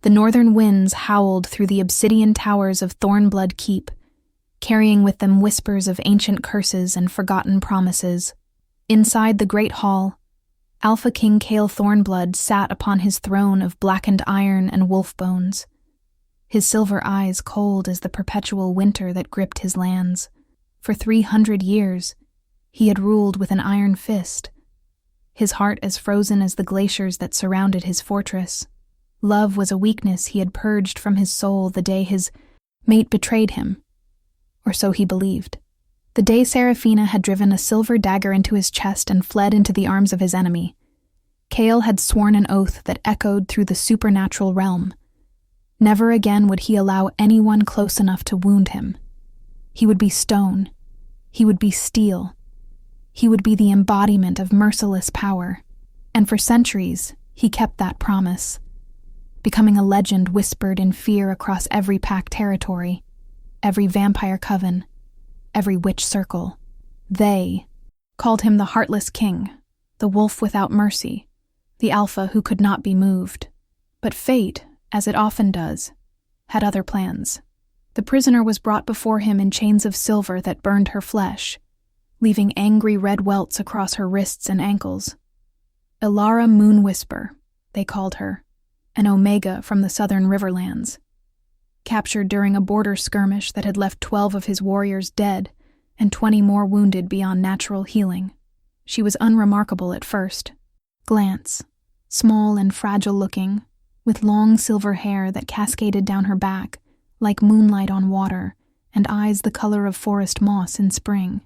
The northern winds howled through the obsidian towers of Thornblood Keep, carrying with them whispers of ancient curses and forgotten promises. Inside the great hall, Alpha King Cale Thornblood sat upon his throne of blackened iron and wolf bones, his silver eyes cold as the perpetual winter that gripped his lands. For 300 years, he had ruled with an iron fist, his heart as frozen as the glaciers that surrounded his fortress. Love was a weakness he had purged from his soul the day his mate betrayed him, or so he believed. The day Seraphina had driven a silver dagger into his chest and fled into the arms of his enemy, Cale had sworn an oath that echoed through the supernatural realm. Never again would he allow anyone close enough to wound him. He would be stone. He would be steel. He would be the embodiment of merciless power. And for centuries, he kept that promise, becoming a legend whispered in fear across every pack territory, every vampire coven, every witch circle. They called him the Heartless King, the wolf without mercy, the alpha who could not be moved. But fate, as it often does, had other plans. The prisoner was brought before him in chains of silver that burned her flesh, leaving angry red welts across her wrists and ankles. Ilara Moonwhisper, they called her, an Omega from the southern Riverlands. Captured during a border skirmish that had left 12 of his warriors dead and 20 more wounded beyond natural healing. She was unremarkable at first. Glance, small and fragile-looking, with long silver hair that cascaded down her back like moonlight on water and eyes the color of forest moss in spring.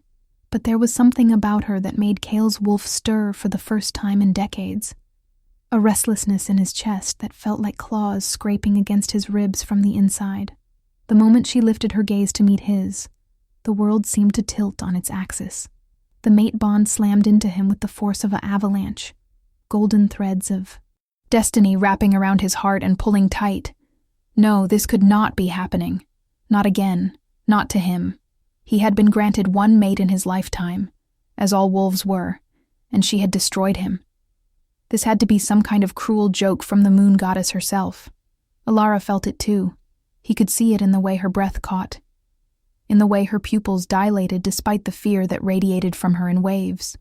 But there was something about her that made Cale's wolf stir for the first time in decades. A restlessness in his chest that felt like claws scraping against his ribs from the inside. The moment she lifted her gaze to meet his, the world seemed to tilt on its axis. The mate bond slammed into him with the force of an avalanche, golden threads of destiny wrapping around his heart and pulling tight. No, this could not be happening. Not again. Not to him. He had been granted one mate in his lifetime, as all wolves were, and she had destroyed him. This had to be some kind of cruel joke from the moon goddess herself. Ilara felt it too. He could see it in the way her breath caught, in the way her pupils dilated despite the fear that radiated from her in waves.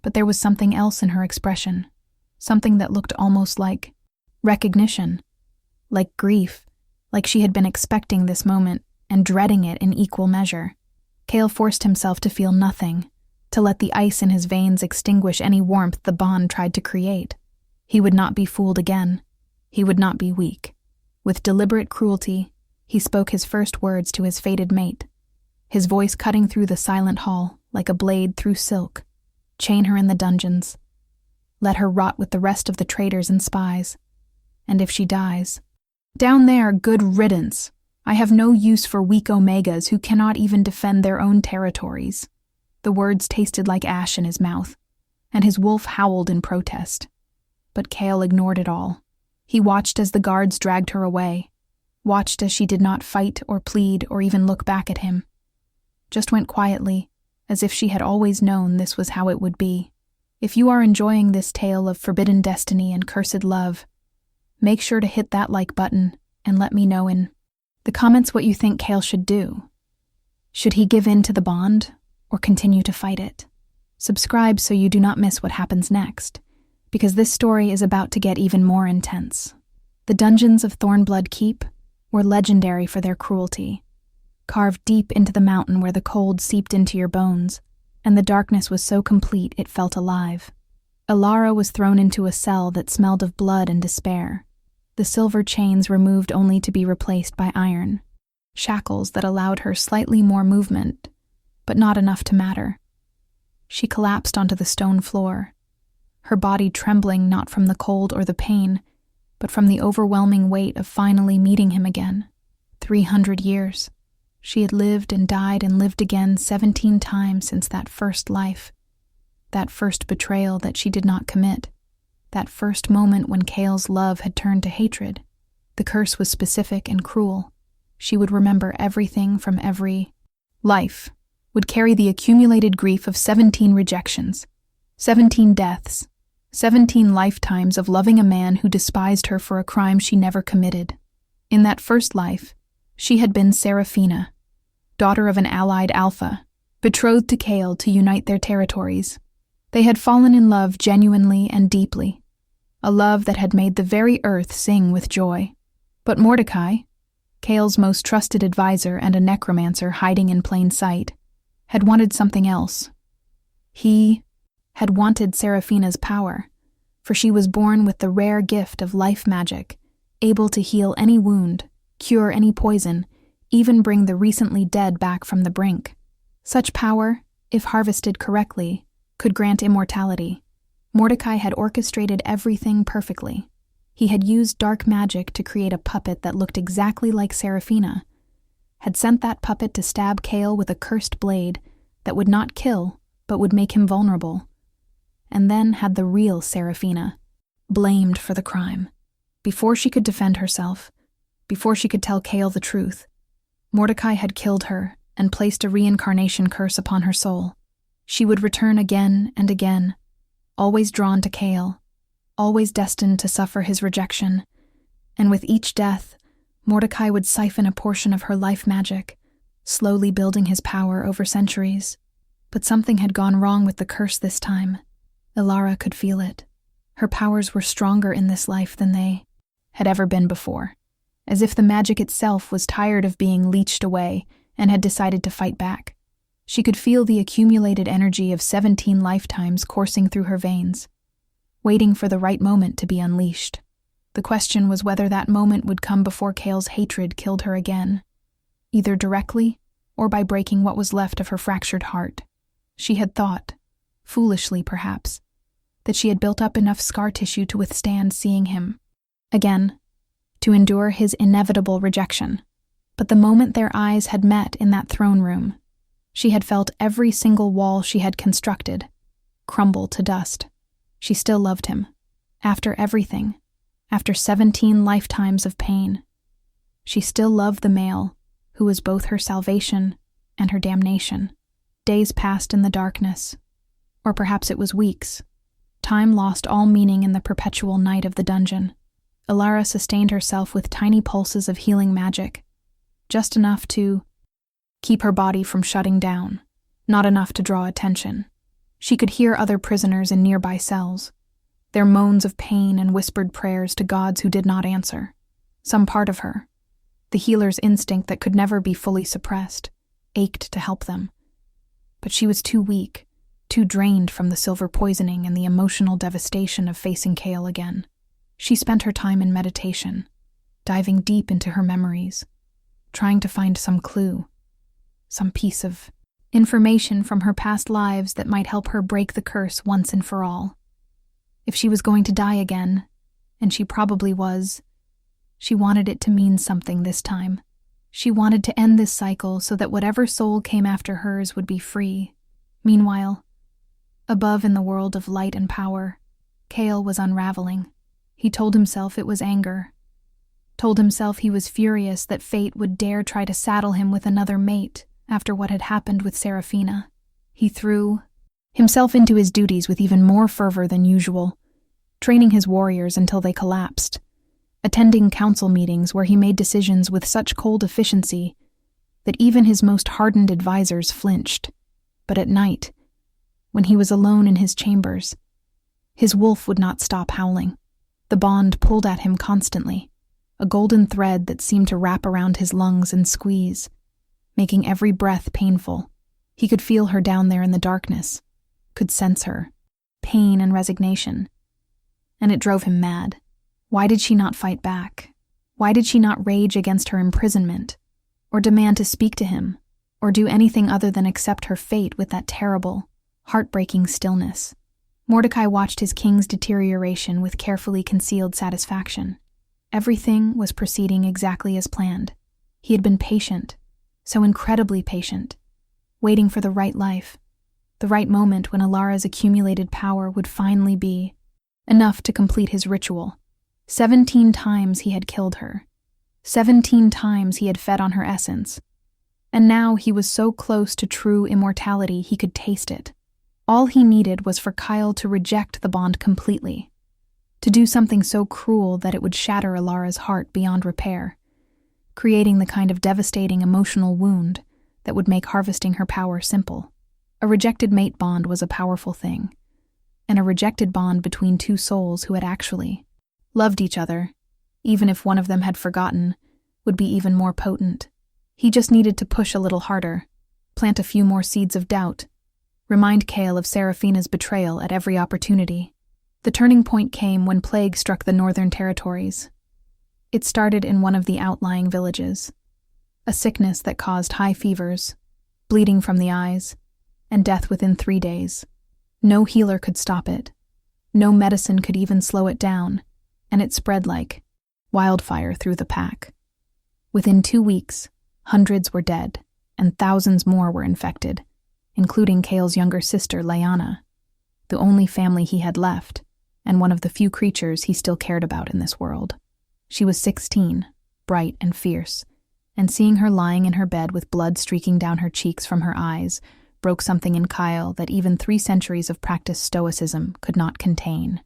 But there was something else in her expression, something that looked almost like recognition, like grief, like she had been expecting this moment and dreading it in equal measure. Cale forced himself to feel nothing, to let the ice in his veins extinguish any warmth the bond tried to create. He would not be fooled again. He would not be weak. With deliberate cruelty, he spoke his first words to his fated mate, his voice cutting through the silent hall like a blade through silk. Chain her in the dungeons. Let her rot with the rest of the traitors and spies. And if she dies, down there, good riddance. I have no use for weak Omegas who cannot even defend their own territories. The words tasted like ash in his mouth, and his wolf howled in protest. But Cale ignored it all. He watched as the guards dragged her away, watched as she did not fight or plead or even look back at him. Just went quietly, as if she had always known this was how it would be. If you are enjoying this tale of forbidden destiny and cursed love, make sure to hit that like button and let me know in the comments what you think Cale should do. Should he give in to the bond or continue to fight it? Subscribe so you do not miss what happens next, because this story is about to get even more intense. The dungeons of Thornblood Keep were legendary for their cruelty, carved deep into the mountain where the cold seeped into your bones, and the darkness was so complete it felt alive. Ilara was thrown into a cell that smelled of blood and despair, the silver chains removed only to be replaced by iron, shackles that allowed her slightly more movement, but not enough to matter. She collapsed onto the stone floor, her body trembling not from the cold or the pain, but from the overwhelming weight of finally meeting him again. 300 years. She had lived and died and lived again 17 times since that first life, that first betrayal that she did not commit, that first moment when Cale's love had turned to hatred. The curse was specific and cruel. She would remember everything from every life, would carry the accumulated grief of 17 rejections, 17 deaths, 17 lifetimes of loving a man who despised her for a crime she never committed. In that first life, she had been Seraphina, daughter of an allied Alpha, betrothed to Cale to unite their territories. They had fallen in love genuinely and deeply, a love that had made the very earth sing with joy. But Mordecai, Cale's most trusted advisor and a necromancer hiding in plain sight, had wanted something else. He had wanted Seraphina's power, for she was born with the rare gift of life magic, able to heal any wound, cure any poison, even bring the recently dead back from the brink. Such power, if harvested correctly, could grant immortality. Mordecai had orchestrated everything perfectly. He had used dark magic to create a puppet that looked exactly like Seraphina, had sent that puppet to stab Cale with a cursed blade that would not kill, but would make him vulnerable, and then had the real Seraphina blamed for the crime. Before she could defend herself, before she could tell Cale the truth, Mordecai had killed her and placed a reincarnation curse upon her soul. She would return again and again, always drawn to Cale, always destined to suffer his rejection, and with each death, Mordecai would siphon a portion of her life magic, slowly building his power over centuries. But something had gone wrong with the curse this time. Ilara could feel it. Her powers were stronger in this life than they had ever been before, as if the magic itself was tired of being leached away and had decided to fight back. She could feel the accumulated energy of 17 lifetimes coursing through her veins, waiting for the right moment to be unleashed. The question was whether that moment would come before Cale's hatred killed her again, either directly or by breaking what was left of her fractured heart. She had thought, foolishly perhaps, that she had built up enough scar tissue to withstand seeing him again, to endure his inevitable rejection. But the moment their eyes had met in that throne room, she had felt every single wall she had constructed crumble to dust. She still loved him. After everything, after 17 lifetimes of pain, she still loved the male who was both her salvation and her damnation. Days passed in the darkness, or perhaps it was weeks. Time lost all meaning in the perpetual night of the dungeon. Ilara sustained herself with tiny pulses of healing magic, just enough to keep her body from shutting down, not enough to draw attention. She could hear other prisoners in nearby cells, their moans of pain and whispered prayers to gods who did not answer. Some part of her, the healer's instinct that could never be fully suppressed, ached to help them. But she was too weak, too drained from the silver poisoning and the emotional devastation of facing Cale again. She spent her time in meditation, diving deep into her memories, trying to find some clue, some piece of information from her past lives that might help her break the curse once and for all. If she was going to die again, and she probably was, she wanted it to mean something this time. She wanted to end this cycle so that whatever soul came after hers would be free. Meanwhile, above in the world of light and power, Cale was unraveling. He told himself it was anger, told himself he was furious that fate would dare try to saddle him with another mate after what had happened with Seraphina. He threw himself into his duties with even more fervor than usual, training his warriors until they collapsed, attending council meetings where he made decisions with such cold efficiency that even his most hardened advisors flinched. But at night, when he was alone in his chambers, his wolf would not stop howling. The bond pulled at him constantly, a golden thread that seemed to wrap around his lungs and squeeze, making every breath painful. He could feel her down there in the darkness, could sense her, pain and resignation, and it drove him mad. Why did she not fight back? Why did she not rage against her imprisonment, or demand to speak to him, or do anything other than accept her fate with that terrible, heartbreaking stillness? Mordecai watched his king's deterioration with carefully concealed satisfaction. Everything was proceeding exactly as planned. He had been patient, so incredibly patient, waiting for the right life, the right moment when Ilara's accumulated power would finally be enough to complete his ritual. 17 times he had killed her. 17 times he had fed on her essence. And now he was so close to true immortality he could taste it. All he needed was for Kyle to reject the bond completely, to do something so cruel that it would shatter Alara's heart beyond repair, creating the kind of devastating emotional wound that would make harvesting her power simple. A rejected mate bond was a powerful thing, and a rejected bond between two souls who had actually loved each other, even if one of them had forgotten, would be even more potent. He just needed to push a little harder, plant a few more seeds of doubt, remind Kale of Seraphina's betrayal at every opportunity. The turning point came when plague struck the northern territories. It started in one of the outlying villages, a sickness that caused high fevers, bleeding from the eyes, and death within 3 days. No healer could stop it. No medicine could even slow it down, and it spread like wildfire through the pack. Within 2 weeks, hundreds were dead, and thousands more were infected, including Kale's younger sister, Lyanna, the only family he had left, and one of the few creatures he still cared about in this world. She was 16, bright and fierce, and seeing her lying in her bed with blood streaking down her cheeks from her eyes broke something in Kyle that even 3 centuries of practiced stoicism could not contain.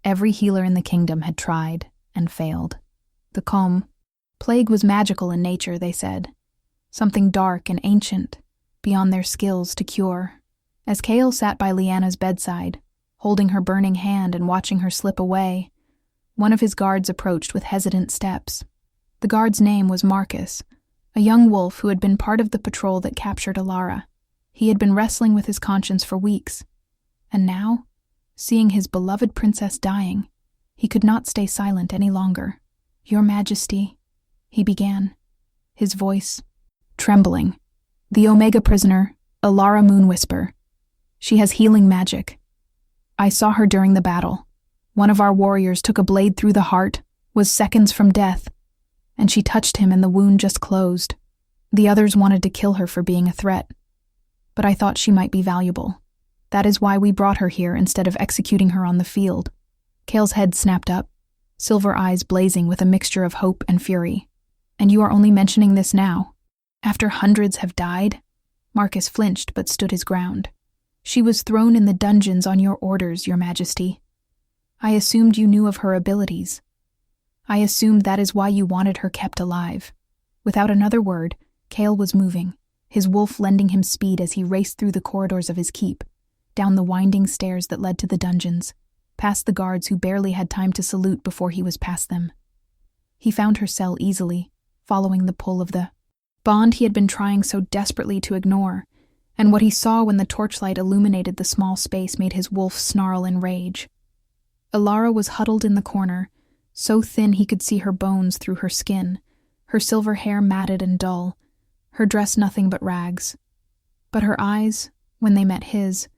Every healer in the kingdom had tried and failed. The calm plague was magical in nature, they said, something dark and ancient, beyond their skills to cure. As Kale sat by Lyanna's bedside, holding her burning hand and watching her slip away, one of his guards approached with hesitant steps. The guard's name was Marcus, a young wolf who had been part of the patrol that captured Alara. He had been wrestling with his conscience for weeks, and now, seeing his beloved princess dying, he could not stay silent any longer. "Your Majesty," he began, his voice trembling. "The Omega prisoner, Alara Moonwhisper. She has healing magic. I saw her during the battle. One of our warriors took a blade through the heart, was seconds from death, and she touched him and the wound just closed. The others wanted to kill her for being a threat, but I thought she might be valuable. That is why we brought her here instead of executing her on the field." Kale's head snapped up, silver eyes blazing with a mixture of hope and fury. "And you are only mentioning this now, after hundreds have died?" Marcus flinched but stood his ground. "She was thrown in the dungeons on your orders, Your Majesty. I assumed you knew of her abilities. I assumed that is why you wanted her kept alive." Without another word, Kale was moving, his wolf lending him speed as he raced through the corridors of his keep, down the winding stairs that led to the dungeons, past the guards who barely had time to salute before he was past them. He found her cell easily, following the pull of the bond he had been trying so desperately to ignore, and what he saw when the torchlight illuminated the small space made his wolf snarl in rage. Alara was huddled in the corner, so thin he could see her bones through her skin, her silver hair matted and dull, her dress nothing but rags. But her eyes, when they met his,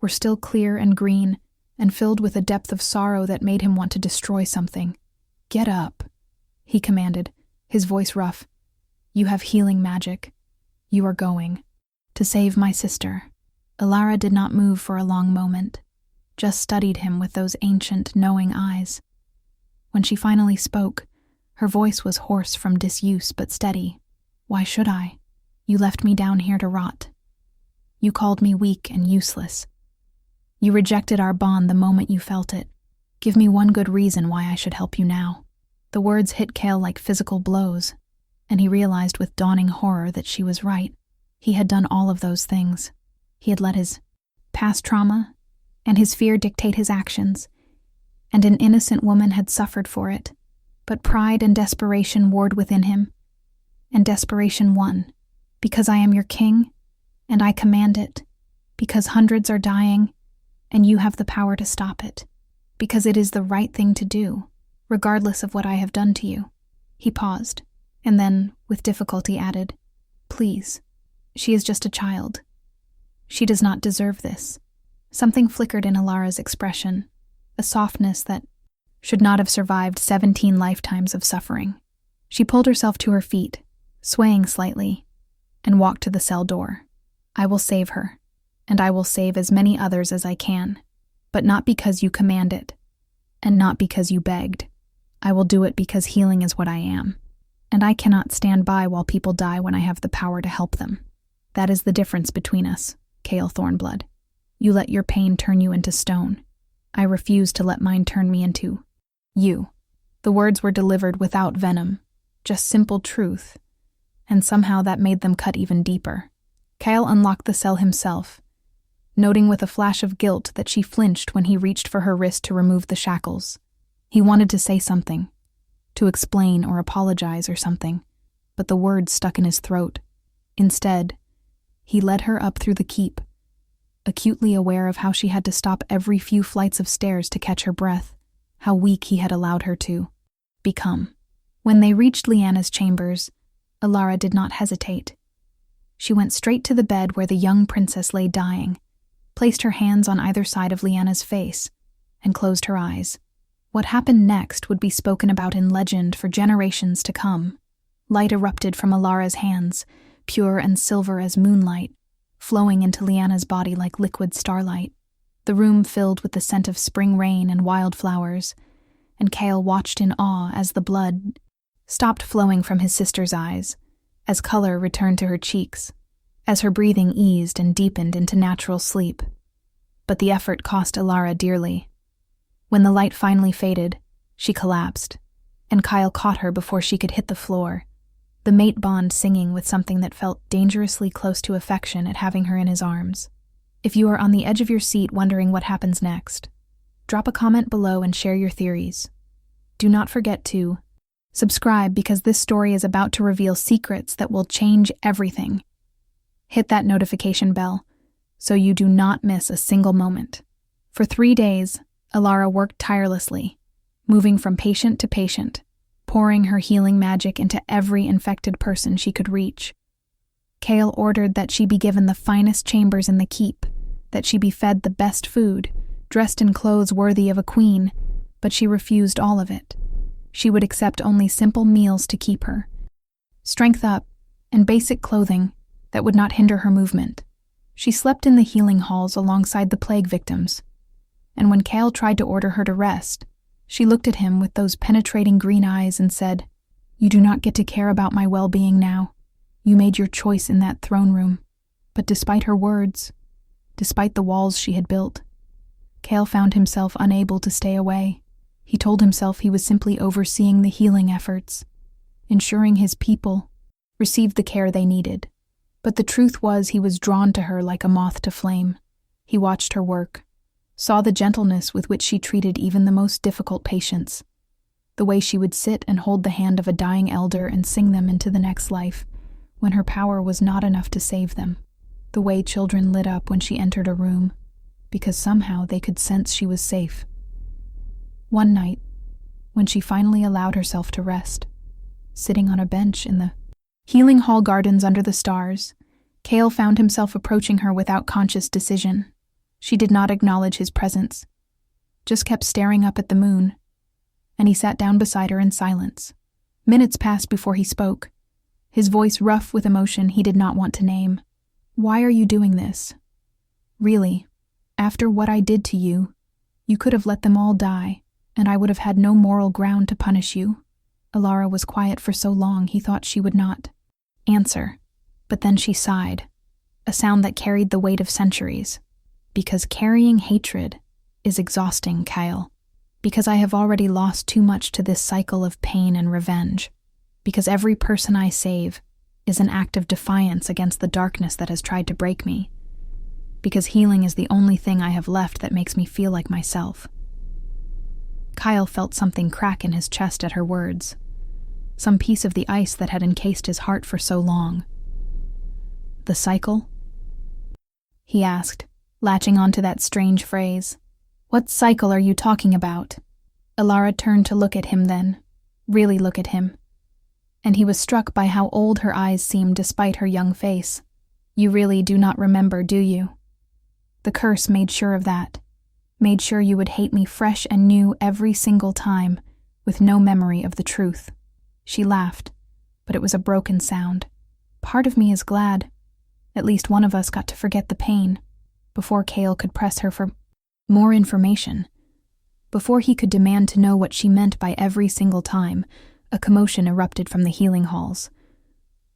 were still clear and green, and filled with a depth of sorrow that made him want to destroy something. "Get up," he commanded, his voice rough. "You have healing magic. You are going to save my sister." Alara did not move for a long moment, just studied him with those ancient, knowing eyes. When she finally spoke, her voice was hoarse from disuse but steady. "Why should I? You left me down here to rot. You called me weak and useless. You rejected our bond the moment you felt it. Give me one good reason why I should help you now." The words hit Kale like physical blows, and he realized with dawning horror that she was right. He had done all of those things. He had let his past trauma and his fear dictate his actions, and an innocent woman had suffered for it. But pride and desperation warred within him, and desperation won. "Because I am your king, and I command it. Because hundreds are dying, and you have the power to stop it. Because it is the right thing to do, regardless of what I have done to you." He paused, and then, with difficulty, added, "Please, she is just a child. She does not deserve this." Something flickered in Alara's expression, a softness that should not have survived 17 lifetimes of suffering. She pulled herself to her feet, swaying slightly, and walked to the cell door. "I will save her, and I will save as many others as I can, but not because you command it, and not because you begged. I will do it because healing is what I am, and I cannot stand by while people die when I have the power to help them. That is the difference between us, Kale Thornblood. You let your pain turn you into stone. I refuse to let mine turn me into you." The words were delivered without venom, just simple truth, and somehow that made them cut even deeper. Kyle unlocked the cell himself, noting with a flash of guilt that she flinched when he reached for her wrist to remove the shackles. He wanted to say something, to explain or apologize or something, but the words stuck in his throat. Instead, he led her up through the keep, acutely aware of how she had to stop every few flights of stairs to catch her breath, how weak he had allowed her to become. When they reached Lyanna's chambers, Alara did not hesitate. She went straight to the bed where the young princess lay dying, placed her hands on either side of Lyanna's face, and closed her eyes. What happened next would be spoken about in legend for generations to come. Light erupted from Alara's hands, pure and silver as moonlight, flowing into Lyanna's body like liquid starlight. The room filled with the scent of spring rain and wildflowers, and Kale watched in awe as the blood stopped flowing from his sister's eyes, as color returned to her cheeks, as her breathing eased and deepened into natural sleep. But the effort cost Alara dearly. When the light finally faded, she collapsed, and Kyle caught her before she could hit the floor, the mate bond singing with something that felt dangerously close to affection at having her in his arms. If you are on the edge of your seat wondering what happens next, drop a comment below and share your theories. Do not forget to subscribe because this story is about to reveal secrets that will change everything. Hit that notification bell so you do not miss a single moment. For 3 days, Alara worked tirelessly, moving from patient to patient, pouring her healing magic into every infected person she could reach. Kale ordered that she be given the finest chambers in the keep, that she be fed the best food, dressed in clothes worthy of a queen, but she refused all of it. She would accept only simple meals to keep her, strength up, and basic clothing that would not hinder her movement. She slept in the healing halls alongside the plague victims, and when Kale tried to order her to rest, she looked at him with those penetrating green eyes and said, "You do not get to care about my well-being now. You made your choice in that throne room." But despite her words, despite the walls she had built, Kale found himself unable to stay away. He told himself he was simply overseeing the healing efforts, ensuring his people received the care they needed. But the truth was he was drawn to her like a moth to flame. He watched her work, saw the gentleness with which she treated even the most difficult patients, the way she would sit and hold the hand of a dying elder and sing them into the next life when her power was not enough to save them, the way children lit up when she entered a room, because somehow they could sense she was safe. One night, when she finally allowed herself to rest, sitting on a bench in the healing hall gardens under the stars, Kale found himself approaching her without conscious decision. She did not acknowledge his presence, just kept staring up at the moon, and he sat down beside her in silence. Minutes passed before he spoke, his voice rough with emotion he did not want to name. "Why are you doing this? Really, after what I did to you, you could have let them all die, and I would have had no moral ground to punish you." Alara was quiet for so long he thought she would not answer, but then she sighed, a sound that carried the weight of centuries. "Because carrying hatred is exhausting, Kyle. Because I have already lost too much to this cycle of pain and revenge. Because every person I save is an act of defiance against the darkness that has tried to break me. Because healing is the only thing I have left that makes me feel like myself." Kyle felt something crack in his chest at her words, some piece of the ice that had encased his heart for so long. "The cycle?" he asked, latching onto that strange phrase. "What cycle are you talking about?" Alara turned to look at him then, really look at him, and he was struck by how old her eyes seemed despite her young face. "You really do not remember, do you? The curse made sure of that, made sure you would hate me fresh and new every single time, with no memory of the truth." She laughed, but it was a broken sound. "Part of me is glad. At least one of us got to forget the pain." Before Kale could press her for more information, before he could demand to know what she meant by every single time, a commotion erupted from the healing halls.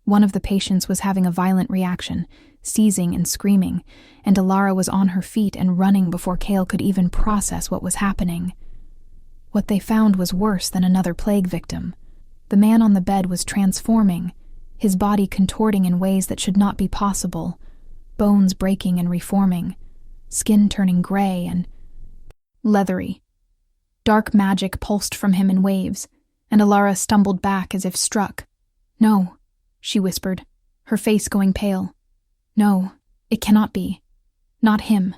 One of the patients was having a violent reaction, seizing and screaming, and Alara was on her feet and running before Cale could even process what was happening. What they found was worse than another plague victim. The man on the bed was transforming, his body contorting in ways that should not be possible, bones breaking and reforming, skin turning gray and leathery. Dark magic pulsed from him in waves, and Alara stumbled back as if struck. "No," she whispered, her face going pale. "No, it cannot be. Not him.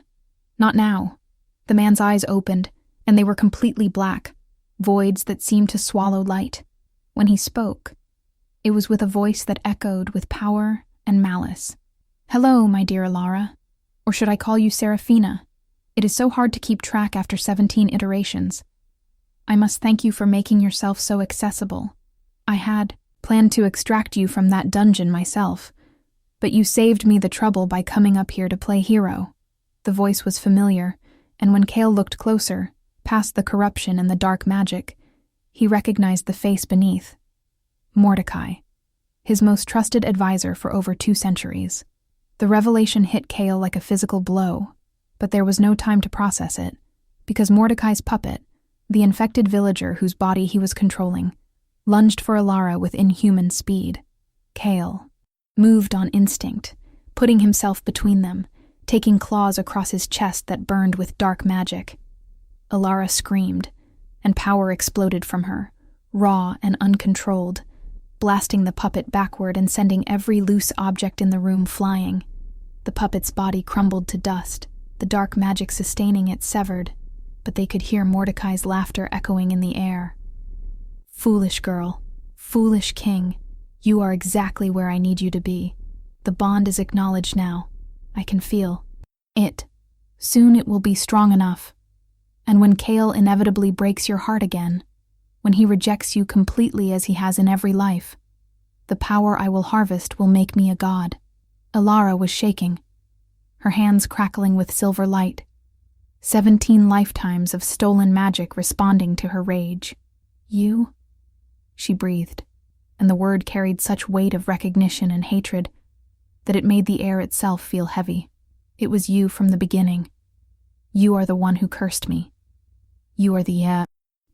Not now." The man's eyes opened, and they were completely black, voids that seemed to swallow light. When he spoke, it was with a voice that echoed with power and malice. "Hello, my dear Alara. Or should I call you Seraphina? It is so hard to keep track after 17 iterations. I must thank you for making yourself so accessible. I had planned to extract you from that dungeon myself, but you saved me the trouble by coming up here to play hero." The voice was familiar, and when Cale looked closer, past the corruption and the dark magic, he recognized the face beneath. Mordecai, his most trusted advisor for over 2 centuries. The revelation hit Cale like a physical blow, but there was no time to process it, because Mordecai's puppet, the infected villager whose body he was controlling, lunged for Alara with inhuman speed. Cale moved on instinct, putting himself between them, taking claws across his chest that burned with dark magic. Alara screamed, and power exploded from her, raw and uncontrolled, blasting the puppet backward and sending every loose object in the room flying. The puppet's body crumbled to dust, the dark magic sustaining it severed, but they could hear Mordecai's laughter echoing in the air. "Foolish girl, foolish king, you are exactly where I need you to be. The bond is acknowledged now. I can feel it. Soon it will be strong enough. And when Cale inevitably breaks your heart again, when he rejects you completely as he has in every life, the power I will harvest will make me a god." Alara was shaking, her hands crackling with silver light, 17 lifetimes of stolen magic responding to her rage. "You?" she breathed, and the word carried such weight of recognition and hatred that it made the air itself feel heavy. "It was you from the beginning. You are the one who cursed me. You are the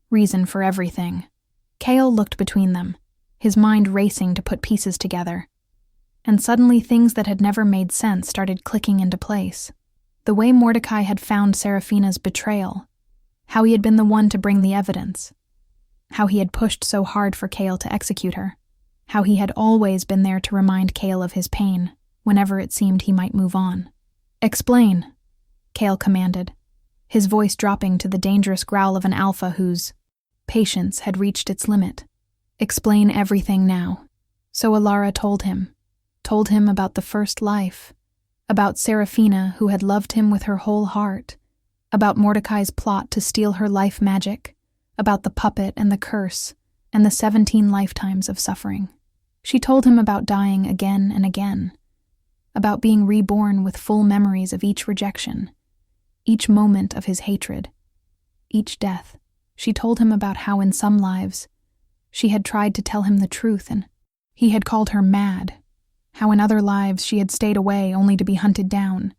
reason for everything." Cale looked between them, his mind racing to put pieces together. And suddenly things that had never made sense started clicking into place. The way Mordecai had found Seraphina's betrayal, how he had been the one to bring the evidence, how he had pushed so hard for Cale to execute her, how he had always been there to remind Cale of his pain whenever it seemed he might move on. "Explain," Cale commanded, his voice dropping to the dangerous growl of an alpha whose patience had reached its limit. "Explain everything now." So Alara told him about the first life, about Seraphina who had loved him with her whole heart, about Mordecai's plot to steal her life magic, about the puppet and the curse, and the 17 lifetimes of suffering. She told him about dying again and again, about being reborn with full memories of each rejection, each moment of his hatred, each death. She told him about how in some lives she had tried to tell him the truth and he had called her mad, how in other lives she had stayed away only to be hunted down,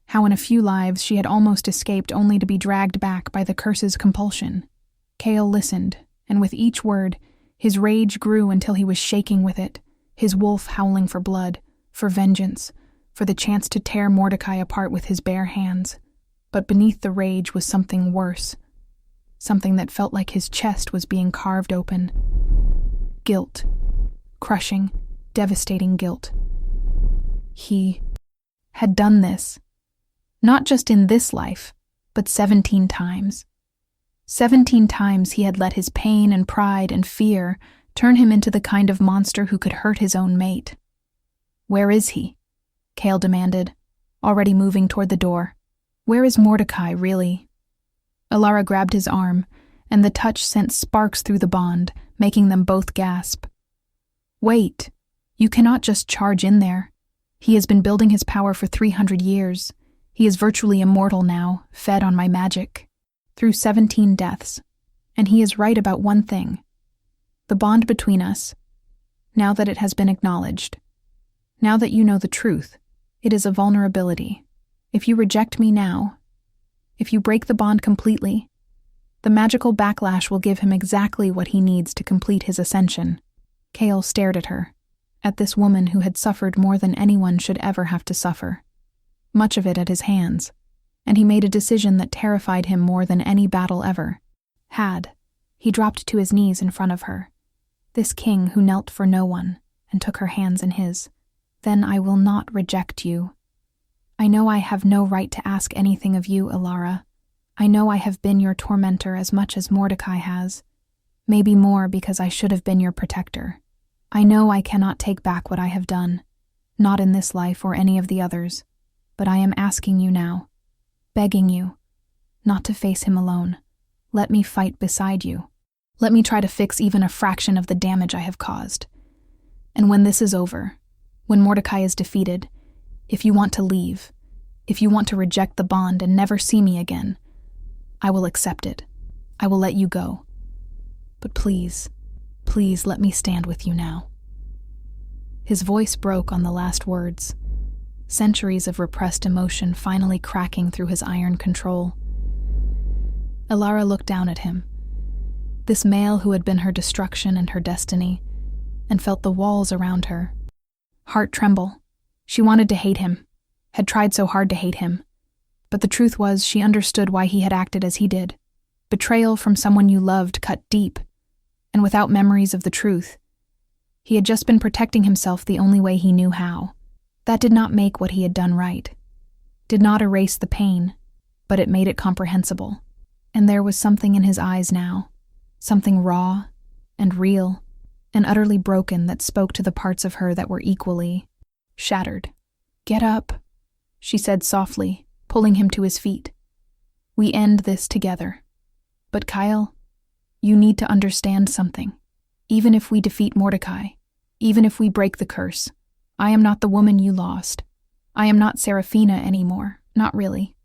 how in a few lives she had almost escaped only to be dragged back by the curse's compulsion. Cale listened, and with each word, his rage grew until he was shaking with it, his wolf howling for blood, for vengeance, for the chance to tear Mordecai apart with his bare hands. But beneath the rage was something worse, something that felt like his chest was being carved open. Guilt. Crushing, devastating guilt. He had done this, not just in this life, but 17 times. 17 times he had let his pain and pride and fear turn him into the kind of monster who could hurt his own mate. "Where is he?" Cale demanded, already moving toward the door. "Where is Mordecai, really?" Alara grabbed his arm, and the touch sent sparks through the bond, making them both gasp. "Wait, you cannot just charge in there. He has been building his power for 300 years. He is virtually immortal now, fed on my magic, through 17 deaths. And he is right about one thing. The bond between us, now that it has been acknowledged, now that you know the truth, It is a vulnerability. If you reject me now, if you break the bond completely, the magical backlash will give him exactly what he needs to complete his ascension. Kale stared at her, at this woman who had suffered more than anyone should ever have to suffer, much of it at his hands, and he made a decision that terrified him more than any battle ever. He dropped to his knees in front of her, this king who knelt for no one, and took her hands in his. Then I will not reject you. I know I have no right to ask anything of you, Alara. I know I have been your tormentor as much as Mordecai has, maybe more because I should have been your protector. I know I cannot take back what I have done, not in this life or any of the others, but I am asking you now, begging you, not to face him alone. Let me fight beside you. Let me try to fix even a fraction of the damage I have caused. And when this is over, when Mordecai is defeated, if you want to leave, if you want to reject the bond and never see me again, I will accept it. I will let you go. But please, please let me stand with you now. His voice broke on the last words, centuries of repressed emotion finally cracking through his iron control. Alara looked down at him, this male who had been her destruction and her destiny, and felt the walls around her. Heart tremble. She wanted to hate him, had tried so hard to hate him. But the truth was she understood why he had acted as he did. Betrayal from someone you loved cut deep, and without memories of the truth. He had just been protecting himself the only way he knew how. That did not make what he had done right. Did not erase the pain, but it made it comprehensible. And there was something in his eyes now, something raw and real and utterly broken that spoke to the parts of her that were equally shattered. Get up, she said softly, pulling him to his feet. We end this together. But Kyle, you need to understand something. Even if we defeat Mordecai, even if we break the curse, I am not the woman you lost. I am not Seraphina anymore, not really.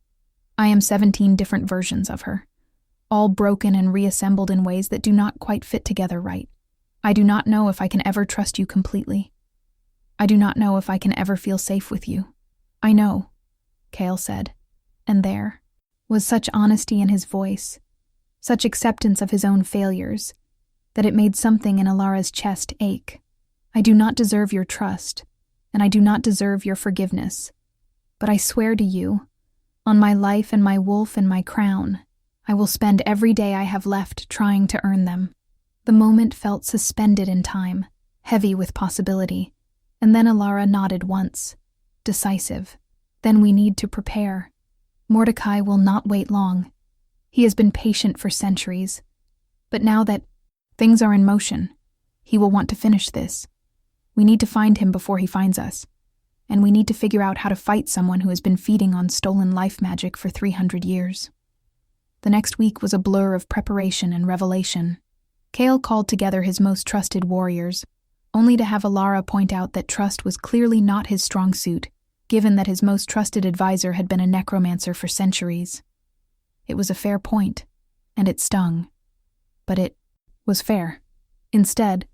I am 17 different versions of her, all broken and reassembled in ways that do not quite fit together right. I do not know if I can ever trust you completely. I do not know if I can ever feel safe with you. I know, Kale said, and there was such honesty in his voice, such acceptance of his own failures, that it made something in Alara's chest ache. I do not deserve your trust, and I do not deserve your forgiveness. But I swear to you, on my life and my wolf and my crown, I will spend every day I have left trying to earn them. The moment felt suspended in time, heavy with possibility, and then Alara nodded once, decisive. Then we need to prepare. Mordecai will not wait long. He has been patient for centuries. But now that things are in motion, he will want to finish this. We need to find him before he finds us. And we need to figure out how to fight someone who has been feeding on stolen life magic for 300 years. The next week was a blur of preparation and revelation. Kale called together his most trusted warriors, only to have Alara point out that trust was clearly not his strong suit, given that his most trusted advisor had been a necromancer for centuries. It was a fair point, and it stung. But it was fair. Instead,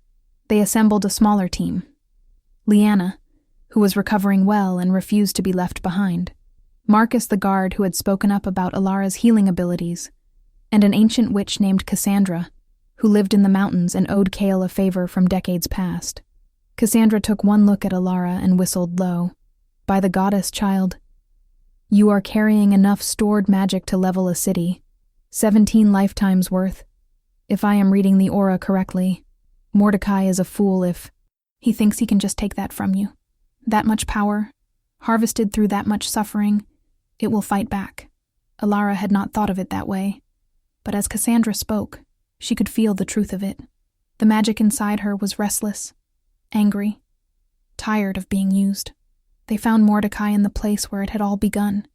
they assembled a smaller team. Leanna, who was recovering well and refused to be left behind. Marcus the guard who had spoken up about Alara's healing abilities, and an ancient witch named Cassandra, who lived in the mountains and owed Kale a favor from decades past. Cassandra took one look at Alara and whistled low. By the goddess, child, you are carrying enough stored magic to level a city. 17 lifetimes worth. If I am reading the aura correctly, Mordecai is a fool if he thinks he can just take that from you. That much power, harvested through that much suffering, it will fight back. Alara had not thought of it that way, but as Cassandra spoke, she could feel the truth of it. The magic inside her was restless, angry, tired of being used. They found Mordecai in the place where it had all begun,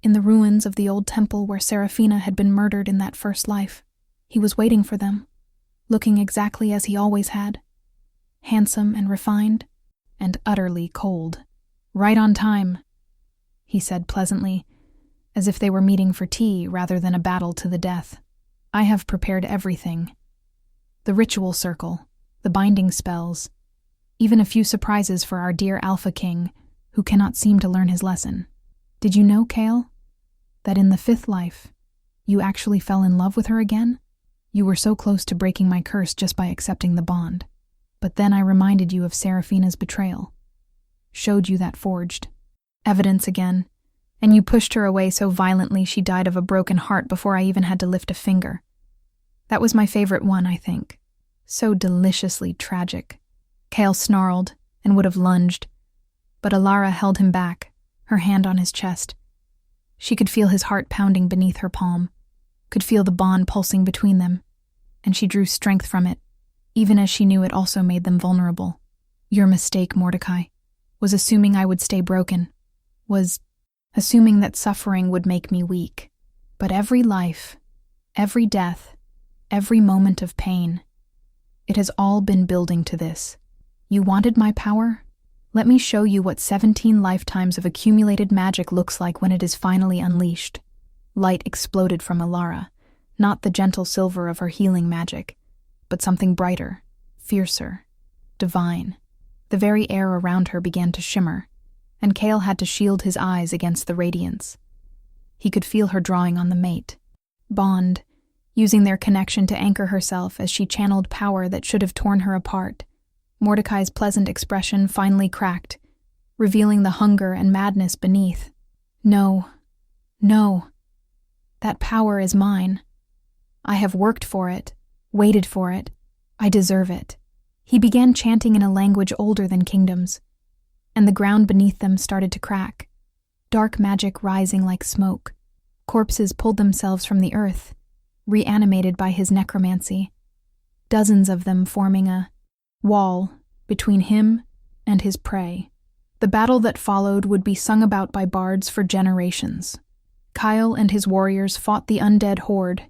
in the ruins of the old temple where Seraphina had been murdered in that first life. He was waiting for them, looking exactly as he always had, handsome and refined, and utterly cold. Right on time, he said pleasantly, as if they were meeting for tea rather than a battle to the death. I have prepared everything. The ritual circle, the binding spells, even a few surprises for our dear Alpha King, who cannot seem to learn his lesson. Did you know, Kale, that in the 5th life, you actually fell in love with her again? You were so close to breaking my curse just by accepting the bond. But then I reminded you of Seraphina's betrayal, showed you that forged evidence again, and you pushed her away so violently she died of a broken heart before I even had to lift a finger. That was my favorite one, I think. So deliciously tragic. Kale snarled and would have lunged, but Alara held him back, her hand on his chest. She could feel his heart pounding beneath her palm, could feel the bond pulsing between them, and she drew strength from it, even as she knew it also made them vulnerable. Your mistake, Mordecai, was assuming I would stay broken, was assuming that suffering would make me weak. But every life, every death, every moment of pain, it has all been building to this. You wanted my power? Let me show you what 17 lifetimes of accumulated magic looks like when it is finally unleashed. Light exploded from Alara, not the gentle silver of her healing magic, but something brighter, fiercer, divine. The very air around her began to shimmer, and Kale had to shield his eyes against the radiance. He could feel her drawing on the mate, bond, using their connection to anchor herself as she channeled power that should have torn her apart. Mordecai's pleasant expression finally cracked, revealing the hunger and madness beneath. No, no. That power is mine. I have worked for it, waited for it. I deserve it. He began chanting in a language older than kingdoms, and the ground beneath them started to crack, dark magic rising like smoke. Corpses pulled themselves from the earth, reanimated by his necromancy, dozens of them forming a wall between him and his prey. The battle that followed would be sung about by bards for generations. Kyle and his warriors fought the undead horde,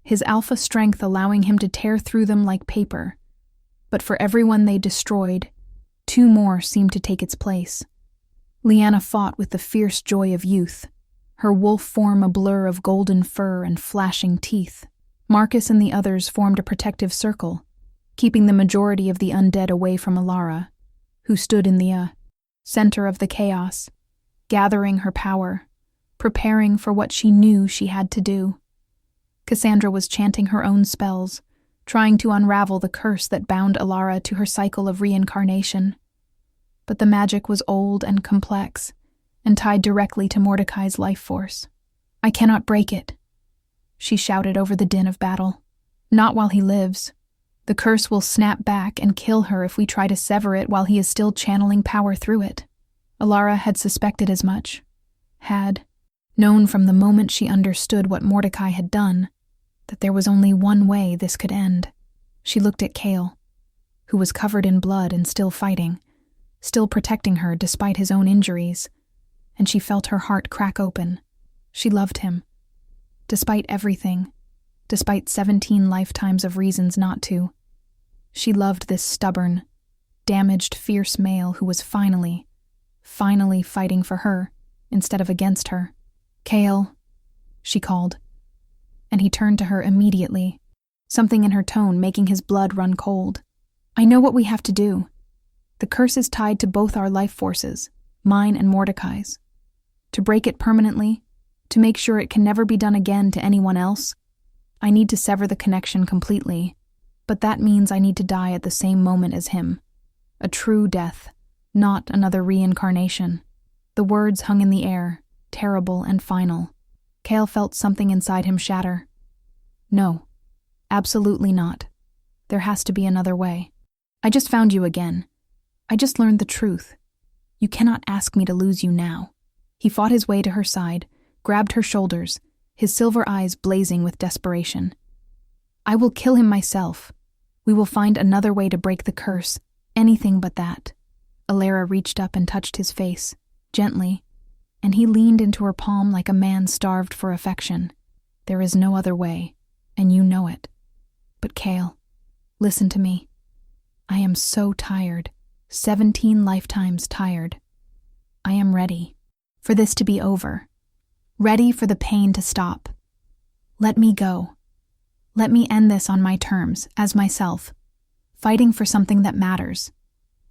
his alpha strength allowing him to tear through them like paper. But for everyone they destroyed, 2 more seemed to take its place. Lyanna fought with the fierce joy of youth, her wolf form a blur of golden fur and flashing teeth. Marcus and the others formed a protective circle, keeping the majority of the undead away from Alara, who stood in the center of the chaos, gathering her power, preparing for what she knew she had to do. Cassandra was chanting her own spells, trying to unravel the curse that bound Alara to her cycle of reincarnation. But the magic was old and complex, and tied directly to Mordecai's life force. I cannot break it, she shouted over the din of battle. Not while he lives. The curse will snap back and kill her if we try to sever it while he is still channeling power through it. Alara had suspected as much, had known from the moment she understood what Mordecai had done, that there was only one way this could end. She looked at Kale, who was covered in blood and still fighting, still protecting her despite his own injuries, and she felt her heart crack open. She loved him. Despite everything, despite 17 lifetimes of reasons not to, she loved this stubborn, damaged, fierce male who was finally fighting for her instead of against her. Kale, she called, and he turned to her immediately, something in her tone making his blood run cold. I know what we have to do. The curse is tied to both our life forces, mine and Mordecai's. To break it permanently, to make sure it can never be done again to anyone else, I need to sever the connection completely, but that means I need to die at the same moment as him. A true death, not another reincarnation. The words hung in the air, terrible and final. Kale felt something inside him shatter. No, absolutely not. There has to be another way. I just found you again. I just learned the truth. You cannot ask me to lose you now. He fought his way to her side, grabbed her shoulders, his silver eyes blazing with desperation. I will kill him myself. We will find another way to break the curse, anything but that. Alara reached up and touched his face, gently, and he leaned into her palm like a man starved for affection. There is no other way, and you know it. But Kale, listen to me. I am so tired, 17 lifetimes tired. I am ready for this to be over, ready for the pain to stop. Let me go. Let me end this on my terms, as myself, fighting for something that matters.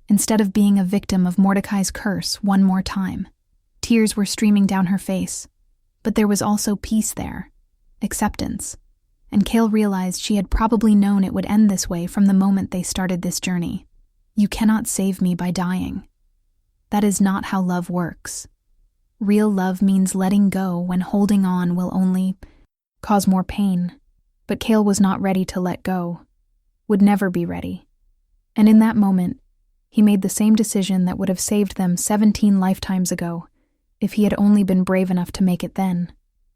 instead of being a victim of Mordecai's curse one more time. Tears were streaming down her face, but there was also peace there, acceptance, and Cale realized she had probably known it would end this way from the moment they started this journey. You cannot save me by dying. That is not how love works. Real love means letting go when holding on will only cause more pain. But Cale was not ready to let go, would never be ready. And in that moment, he made the same decision that would have saved them 17 lifetimes ago, if he had only been brave enough to make it then.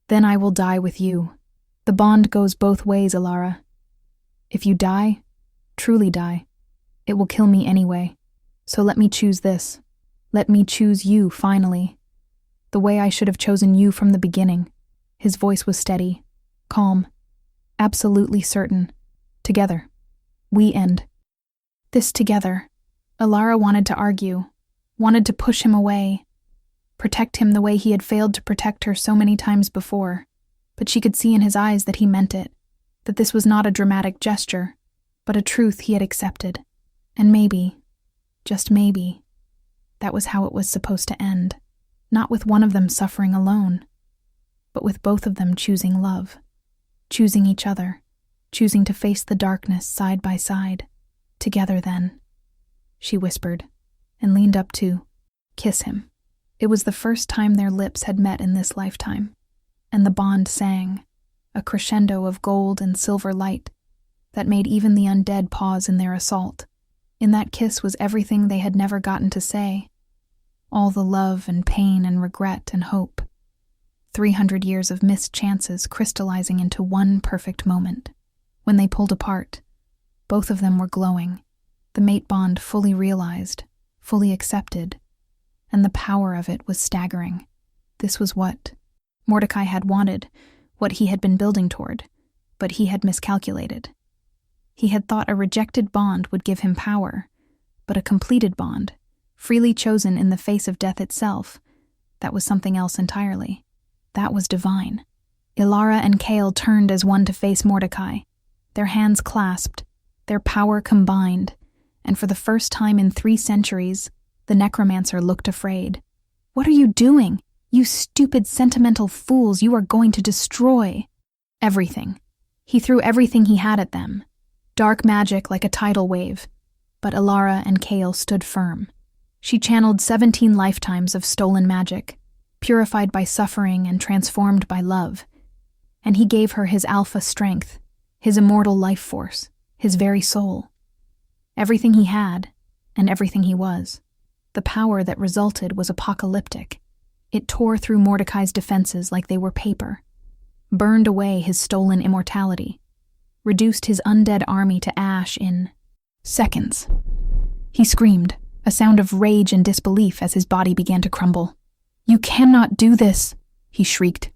Then I will die with you. The bond goes both ways, Alara. If you die, truly die, it will kill me anyway. So let me choose this. Let me choose you, finally. The way I should have chosen you from the beginning. His voice was steady, calm, absolutely certain. Together. We end. This together. Alara wanted to argue, wanted to push him away, protect him the way he had failed to protect her so many times before, but she could see in his eyes that he meant it, that this was not a dramatic gesture, but a truth he had accepted. And maybe, just maybe, that was how it was supposed to end, not with one of them suffering alone, but with both of them choosing love, choosing each other, choosing to face the darkness side by side. Together then, she whispered, and leaned up to kiss him. It was the first time their lips had met in this lifetime, and the bond sang, a crescendo of gold and silver light that made even the undead pause in their assault. In that kiss was everything they had never gotten to say, all the love and pain and regret and hope. 300 years of missed chances crystallizing into one perfect moment. When they pulled apart, both of them were glowing, the mate bond fully realized, fully accepted, and the power of it was staggering. This was what Mordecai had wanted, what he had been building toward, but he had miscalculated. He had thought a rejected bond would give him power, but a completed bond, freely chosen in the face of death itself, that was something else entirely. That was divine. Alara and Cale turned as one to face Mordecai, their hands clasped, their power combined, and for the first time in 3 centuries, the necromancer looked afraid. "What are you doing? You stupid, sentimental fools, you are going to destroy everything." He threw everything he had at them, dark magic like a tidal wave, but Alara and Cale stood firm. She channeled 17 lifetimes of stolen magic, purified by suffering and transformed by love, and he gave her his alpha strength, his immortal life force, his very soul. Everything he had, and everything he was. The power that resulted was apocalyptic. It tore through Mordecai's defenses like they were paper, burned away his stolen immortality, reduced his undead army to ash in seconds. He screamed, a sound of rage and disbelief as his body began to crumble. "You cannot do this," he shrieked.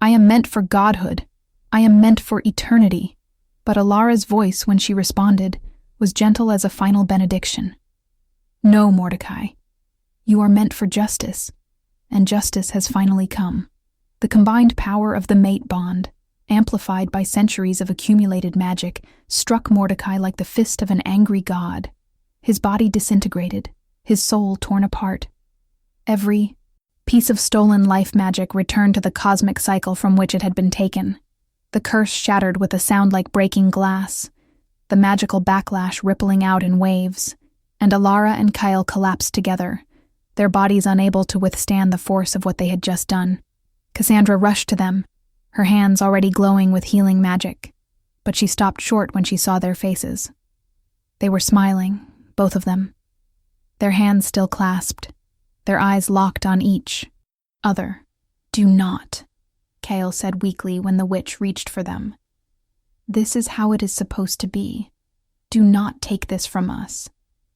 "I am meant for godhood. I am meant for eternity." But Alara's voice, when she responded, was gentle as a final benediction. "No, Mordecai. You are meant for justice, and justice has finally come." The combined power of the mate bond, amplified by centuries of accumulated magic, struck Mordecai like the fist of an angry god. His body disintegrated, his soul torn apart. Every piece of stolen life magic returned to the cosmic cycle from which it had been taken. The curse shattered with a sound like breaking glass, the magical backlash rippling out in waves, and Alara and Cale collapsed together, their bodies unable to withstand the force of what they had just done. Cassandra rushed to them, her hands already glowing with healing magic, but she stopped short when she saw their faces. They were smiling, both of them, their hands still clasped, their eyes locked on each other. "Do not," Cale said weakly when the witch reached for them. "This is how it is supposed to be. Do not take this from us."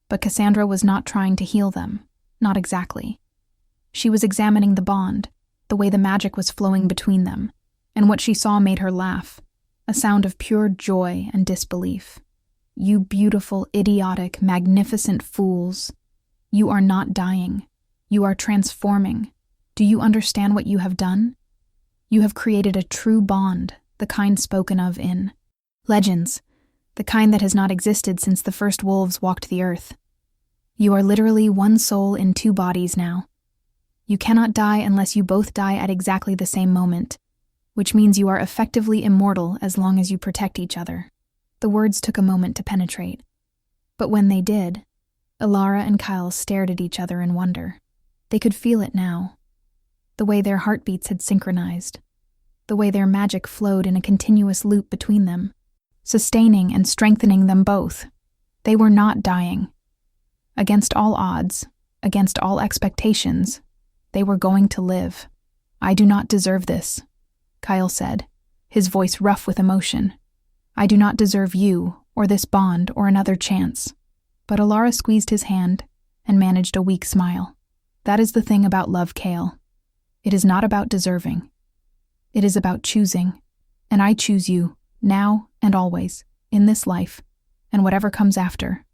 But Cassandra was not trying to heal them, not exactly. She was examining the bond, the way the magic was flowing between them, and what she saw made her laugh, a sound of pure joy and disbelief. "You beautiful, idiotic, magnificent fools. You are not dying. You are transforming. Do you understand what you have done? You have created a true bond, the kind spoken of in legends, the kind that has not existed since the first wolves walked the earth. You are literally one soul in two bodies now. You cannot die unless you both die at exactly the same moment, which means you are effectively immortal as long as you protect each other." The words took a moment to penetrate. But when they did, Alara and Kyle stared at each other in wonder. They could feel it now. The way their heartbeats had synchronized. The way their magic flowed in a continuous loop between them, sustaining and strengthening them both. They were not dying. Against all odds, against all expectations, they were going to live. "I do not deserve this," Kyle said, his voice rough with emotion. "I do not deserve you, or this bond, or another chance." But Alara squeezed his hand and managed a weak smile. "That is the thing about love, Kale. It is not about deserving. It is about choosing, and I choose you, now and always, in this life, and whatever comes after.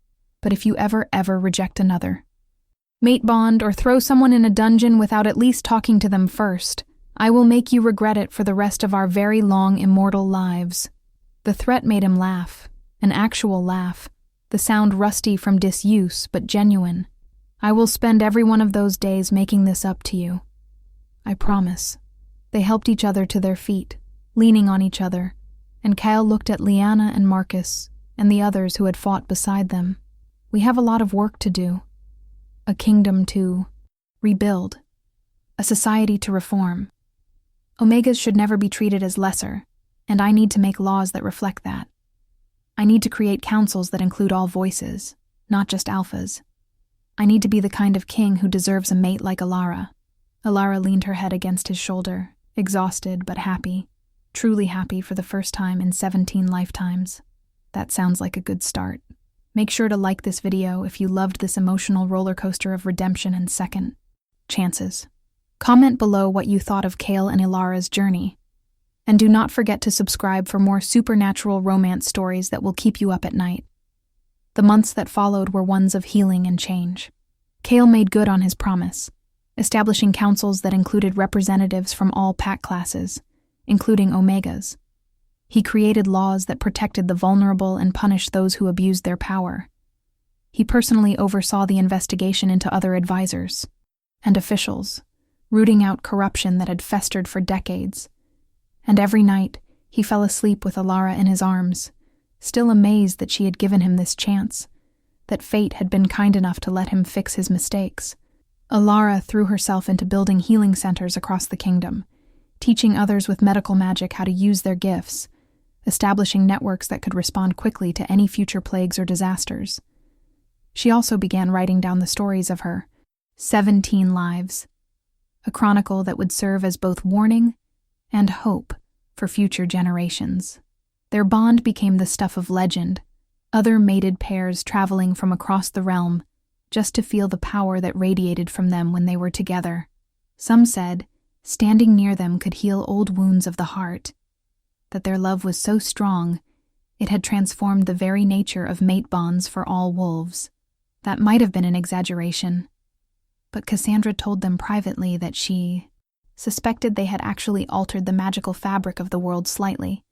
But if you ever reject another, mate bond, or throw someone in a dungeon without at least talking to them first, I will make you regret it for the rest of our very long immortal lives." The threat made him laugh, an actual laugh, the sound rusty from disuse but genuine. "I will spend every one of those days making this up to you. I promise." They helped each other to their feet, leaning on each other, and Kyle looked at Liana and Marcus and the others who had fought beside them. "We have a lot of work to do. A kingdom to rebuild. A society to reform. Omegas should never be treated as lesser, and I need to make laws that reflect that. I need to create councils that include all voices, not just alphas. I need to be the kind of king who deserves a mate like Alara." Alara leaned her head against his shoulder, exhausted but happy, truly happy for the first time in 17 lifetimes. That sounds like a good start. Make sure to like this video if you loved this emotional roller coaster of redemption and second chances. Comment below what you thought of Kale and Alara's journey. And do not forget to subscribe for more supernatural romance stories that will keep you up at night. The months that followed were ones of healing and change. Kale made good on his promise, establishing councils that included representatives from all pack classes, including Omegas. He created laws that protected the vulnerable and punished those who abused their power. He personally oversaw the investigation into other advisors and officials, rooting out corruption that had festered for decades. And every night, he fell asleep with Alara in his arms, still amazed that she had given him this chance, that fate had been kind enough to let him fix his mistakes. Alara threw herself into building healing centers across the kingdom, teaching others with medical magic how to use their gifts, establishing networks that could respond quickly to any future plagues or disasters. She also began writing down the stories of her 17 lives, a chronicle that would serve as both warning and hope for future generations. Their bond became the stuff of legend, other mated pairs traveling from across the realm just to feel the power that radiated from them when they were together. Some said standing near them could heal old wounds of the heart, that their love was so strong it had transformed the very nature of mate bonds for all wolves. That might have been an exaggeration, but Cassandra told them privately that she suspected they had actually altered the magical fabric of the world slightly,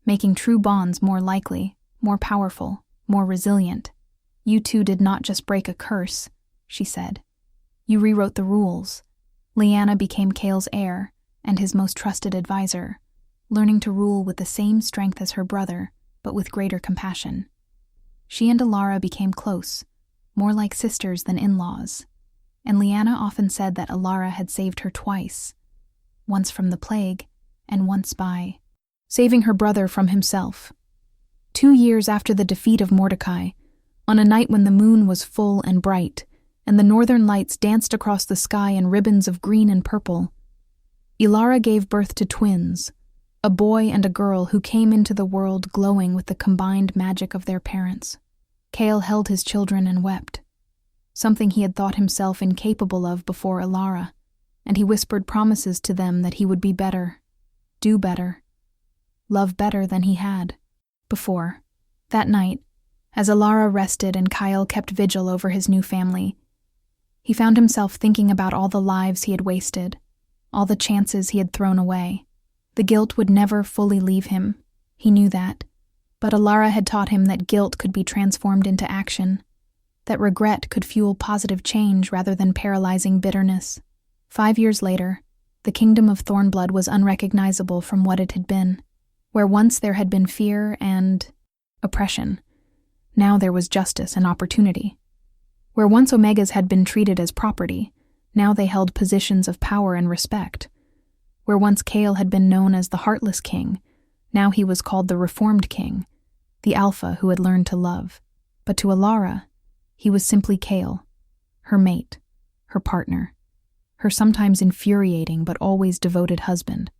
making true bonds more likely, more powerful, more resilient. "You two did not just break a curse," she said. "You rewrote the rules." Liana became Kale's heir and his most trusted advisor, learning to rule with the same strength as her brother, but with greater compassion. She and Alara became close, more like sisters than in-laws, and Liana often said that Alara had saved her twice, once from the plague and once by saving her brother from himself. 2 years after the defeat of Mordecai, on a night when the moon was full and bright, and the northern lights danced across the sky in ribbons of green and purple, Alara gave birth to twins, a boy and a girl who came into the world glowing with the combined magic of their parents. Kale held his children and wept, something he had thought himself incapable of before Alara, and he whispered promises to them that he would be better, do better, love better than he had before. That night, as Alara rested and Kyle kept vigil over his new family, he found himself thinking about all the lives he had wasted, all the chances he had thrown away. The guilt would never fully leave him, he knew that, but Alara had taught him that guilt could be transformed into action. that regret could fuel positive change rather than paralyzing bitterness. 5 years later, the kingdom of Thornblood was unrecognizable from what it had been. Where once there had been fear and oppression, now there was justice and opportunity. Where once Omegas had been treated as property, now they held positions of power and respect. Where once Kale had been known as the heartless king, now he was called the reformed king, the alpha who had learned to love. But to Alara, he was simply Kale, her mate, her partner, her sometimes infuriating but always devoted husband.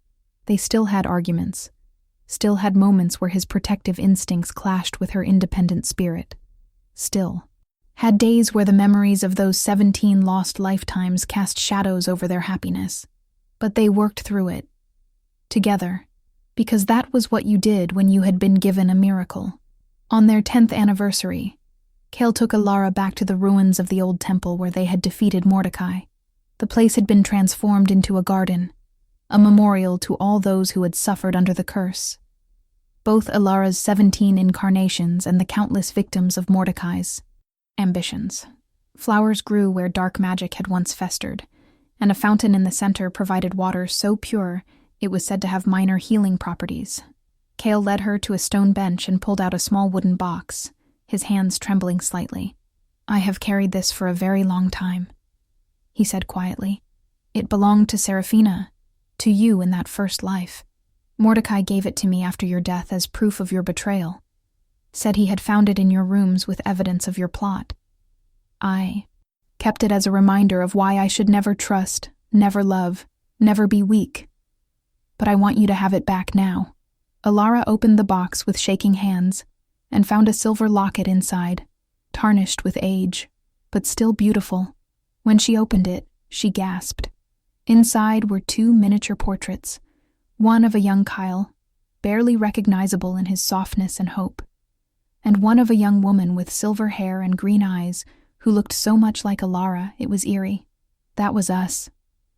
They still had arguments, still had moments where his protective instincts clashed with her independent spirit. Still had days where the memories of those 17 lost lifetimes cast shadows over their happiness. But they worked through it, together, because that was what you did when you had been given a miracle. On their 10th anniversary, Kale took Alara back to the ruins of the old temple where they had defeated Mordecai. The place had been transformed into a garden, a memorial to all those who had suffered under the curse. Both Alara's 17 incarnations and the countless victims of Mordecai's ambitions. Flowers grew where dark magic had once festered, and a fountain in the center provided water so pure it was said to have minor healing properties. Kale led her to a stone bench and pulled out a small wooden box, his hands trembling slightly. "I have carried this for a very long time," he said quietly. "It belonged to Seraphina, to you in that first life. Mordecai gave it to me after your death as proof of your betrayal. Said he had found it in your rooms with evidence of your plot. I kept it as a reminder of why I should never trust, never love, never be weak. But I want you to have it back now." Alara opened the box with shaking hands and found a silver locket inside, tarnished with age, but still beautiful. When she opened it, she gasped. Inside were 2 miniature portraits, one of a young Kyle, barely recognizable in his softness and hope, and one of a young woman with silver hair and green eyes who looked so much like Alara it was eerie. "That was us,"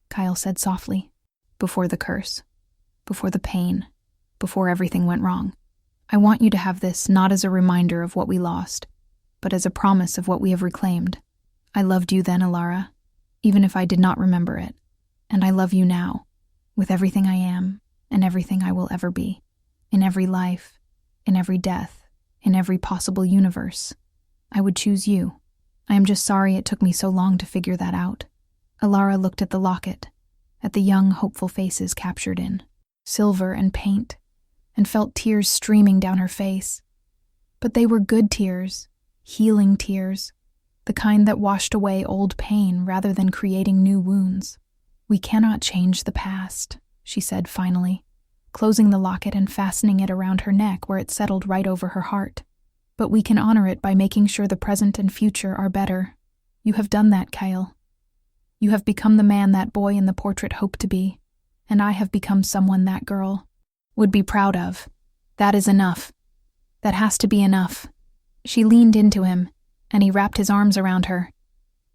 Kyle said softly. "Before the curse, before the pain, before everything went wrong. I want you to have this not as a reminder of what we lost, but as a promise of what we have reclaimed. I loved you then, Alara, even if I did not remember it, and I love you now, with everything I am and everything I will ever be, in every life, in every death, in every possible universe. I would choose you. I am just sorry it took me so long to figure that out." Alara looked at the locket, at the young, hopeful faces captured in silver and paint, and felt tears streaming down her face. But they were good tears, healing tears, the kind that washed away old pain rather than creating new wounds. "We cannot change the past," she said finally, closing the locket and fastening it around her neck where it settled right over her heart. "But we can honor it by making sure the present and future are better. You have done that, Kyle. You have become the man that boy in the portrait hoped to be, and I have become someone that girl would be proud of. That is enough. That has to be enough." She leaned into him, and he wrapped his arms around her,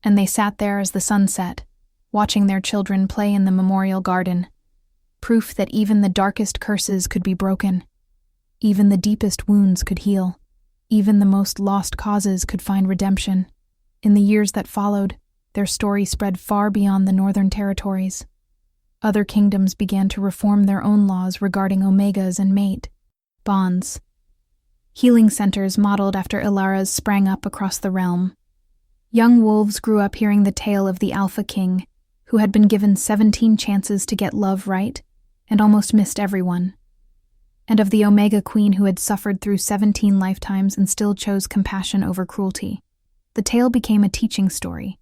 and they sat there as the sun set, watching their children play in the memorial garden, proof that even the darkest curses could be broken, even the deepest wounds could heal, even the most lost causes could find redemption. In the years that followed, their story spread far beyond the northern territories. Other kingdoms began to reform their own laws regarding omegas and mate bonds. Healing centers modeled after Ilara's sprang up across the realm. Young wolves grew up hearing the tale of the Alpha King, who had been given 17 chances to get love right and almost missed everyone, and of the Omega Queen who had suffered through 17 lifetimes and still chose compassion over cruelty. The tale became a teaching story,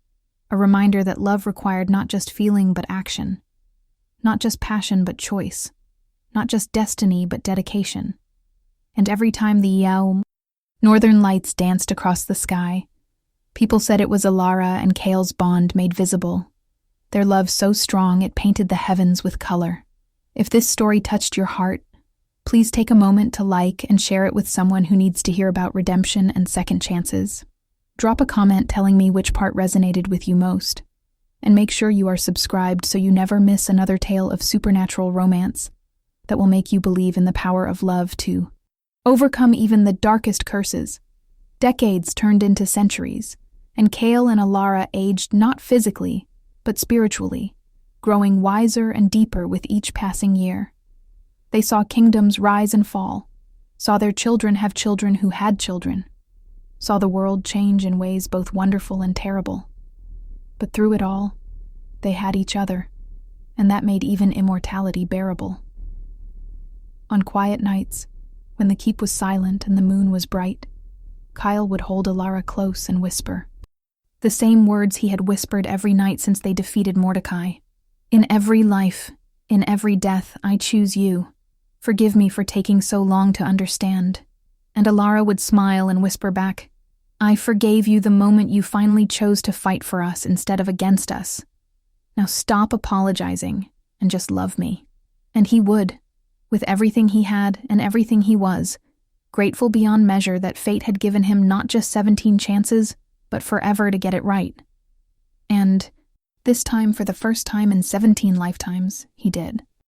a reminder that love required not just feeling but action, not just passion but choice, not just destiny but dedication. And every time the northern lights danced across the sky, people said it was Alara and Kale's bond made visible, their love so strong it painted the heavens with color. If this story touched your heart, please take a moment to like and share it with someone who needs to hear about redemption and second chances. Drop a comment telling me which part resonated with you most, and make sure you are subscribed so you never miss another tale of supernatural romance that will make you believe in the power of love to overcome even the darkest curses. Decades turned into centuries, and Kale and Alara aged not physically, but spiritually, growing wiser and deeper with each passing year. They saw kingdoms rise and fall, saw their children have children who had children, saw the world change in ways both wonderful and terrible. But through it all, they had each other, and that made even immortality bearable. On quiet nights, when the keep was silent and the moon was bright, Kyle would hold Alara close and whisper the same words he had whispered every night since they defeated Mordecai. "In every life, in every death, I choose you. Forgive me for taking so long to understand." And Alara would smile and whisper back, "I forgave you the moment you finally chose to fight for us instead of against us. Now stop apologizing and just love me." And he would, with everything he had and everything he was, grateful beyond measure that fate had given him not just 17 chances, but forever to get it right. And this time, for the first time in 17 lifetimes, he did.